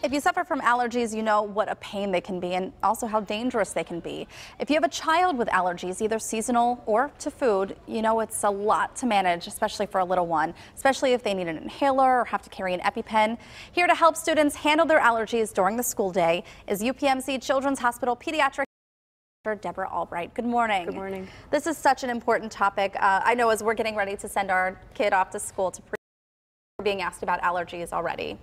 If you suffer from allergies, you know what a pain they can be and also how dangerous they can be. If you have a child with allergies, either seasonal or to food, you know it's a lot to manage, especially for a little one, especially if they need an inhaler or have to carry an EpiPen. Here to help students handle their allergies during the school day is UPMC Children's Hospital pediatric Deborah Albright. Good morning. Good morning. This is such an important topic. I know as we're getting ready to send our kid off to school, we're being asked about allergies already.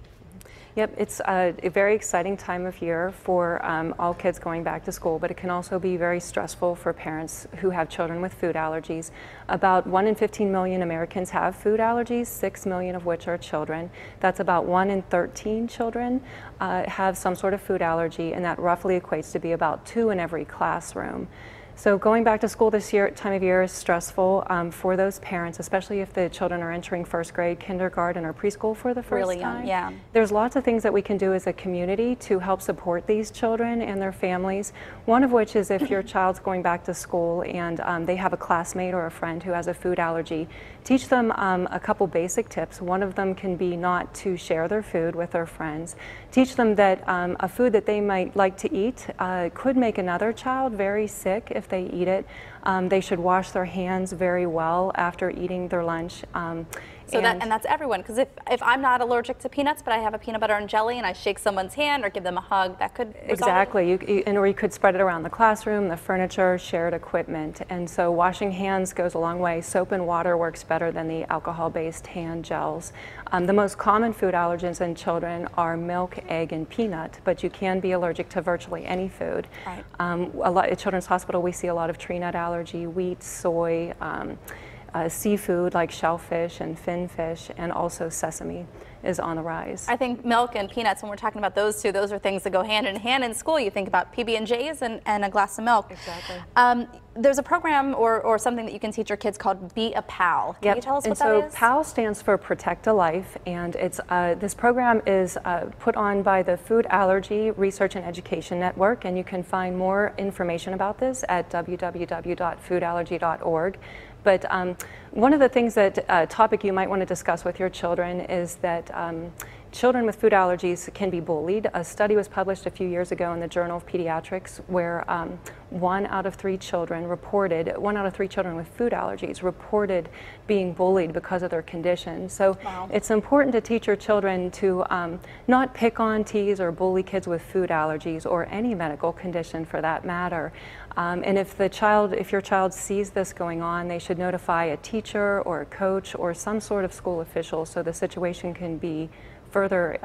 Yep, it's a very exciting time of year for all kids going back to school, but it can also be very stressful for parents who have children with food allergies. About 1 in 15 million Americans have food allergies, 6 million of which are children. That's about 1 in 13 children have some sort of food allergy, and that roughly equates to be about 2 in every classroom. So going back to school this time of year is stressful for those parents, especially if the children are entering first grade, kindergarten, or preschool for the first really time. Young, yeah. There's lots of things that we can do as a community to help support these children and their families. One of which is if your child's going back to school and they have a classmate or a friend who has a food allergy, teach them a couple basic tips. One of them can be not to share their food with their friends. Teach them that a food that they might like to eat could make another child very sick if they eat it. They should wash their hands very well after eating their lunch. And that's everyone, because if I'm not allergic to peanuts, but I have a peanut butter and jelly and I shake someone's hand or give them a hug, that could result. Exactly, or you could spread it around the classroom, the furniture, shared equipment, and so washing hands goes a long way. Soap and water works better than the alcohol-based hand gels. The most common food allergens in children are milk, egg, and peanut, but you can be allergic to virtually any food. Right. At Children's Hospital, we see a lot of tree nut allergy, wheat, soy, seafood like shellfish and finfish, and also sesame is on the rise. I think milk and peanuts, when we're talking about those two, those are things that go hand in hand in school. You think about PB&Js and a glass of milk. Exactly. There's a program or something that you can teach your kids called Be a Pal. Can you tell us what that is? So PAL stands for Protect a Life, and it's this program is put on by the Food Allergy Research and Education Network, and you can find more information about this at www.foodallergy.org. But one of the things that topic you might want to discuss with your children is that children with food allergies can be bullied. A study was published a few years ago in the Journal of Pediatrics where 1 out of 3 children with food allergies reported being bullied because of their condition. So It's important to teach your children to not pick on, tease, or bully kids with food allergies or any medical condition for that matter. And if your child sees this going on, they should notify a teacher or a coach or some sort of school official so the situation can be further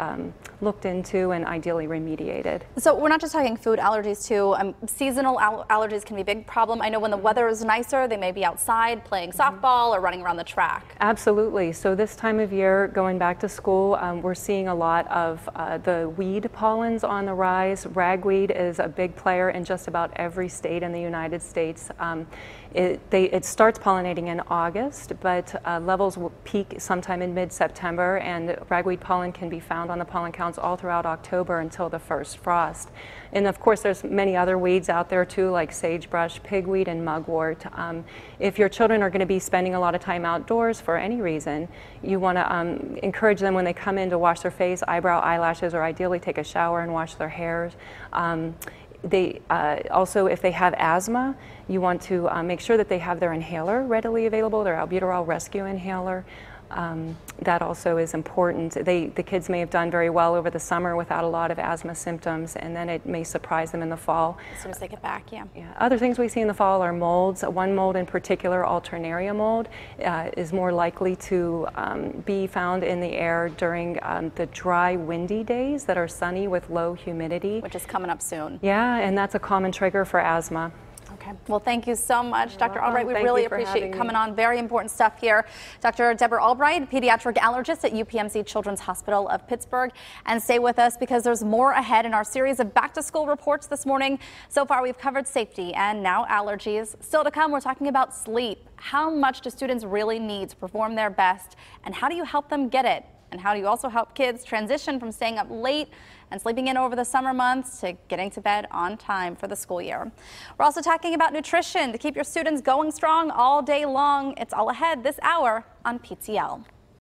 looked into and ideally remediated. So we're not just talking food allergies too. Seasonal allergies can be a big problem. I know when the weather is nicer, they may be outside playing softball or running around the track. Absolutely. So this time of year, going back to school, we're seeing a lot of the weed pollens on the rise. Ragweed is a big player in just about every state in the United States. It starts pollinating in August, but levels will peak sometime in mid-September, and ragweed pollen can be found on the pollen counts all throughout October until the first frost. And of course there's many other weeds out there too, like sagebrush, pigweed, and mugwort. If your children are going to be spending a lot of time outdoors for any reason, you want to encourage them when they come in to wash their face, eyebrow, eyelashes, or ideally take a shower and wash their hairs. Also, if they have asthma, you want to make sure that they have their inhaler readily available, their albuterol rescue inhaler. That also is important. The kids may have done very well over the summer without a lot of asthma symptoms, and then it may surprise them in the fall. As soon as they get back, yeah. Other things we see in the fall are molds. One mold in particular, Alternaria mold, is more likely to be found in the air during the dry, windy days that are sunny with low humidity. Which is coming up soon. Yeah, and that's a common trigger for asthma. Okay. Well, thank you so much, Dr. Albright. We really appreciate you coming on. Very important stuff here. Dr. Deborah Albright, pediatric allergist at UPMC Children's Hospital of Pittsburgh. And stay with us because there's more ahead in our series of back-to-school reports this morning. So far, we've covered safety and now allergies. Still to come, we're talking about sleep. How much do students really need to perform their best? And how do you help them get it? And how do you also help kids transition from staying up late and sleeping in over the summer months to getting to bed on time for the school year? We're also talking about nutrition to keep your students going strong all day long. It's all ahead this hour on PTL.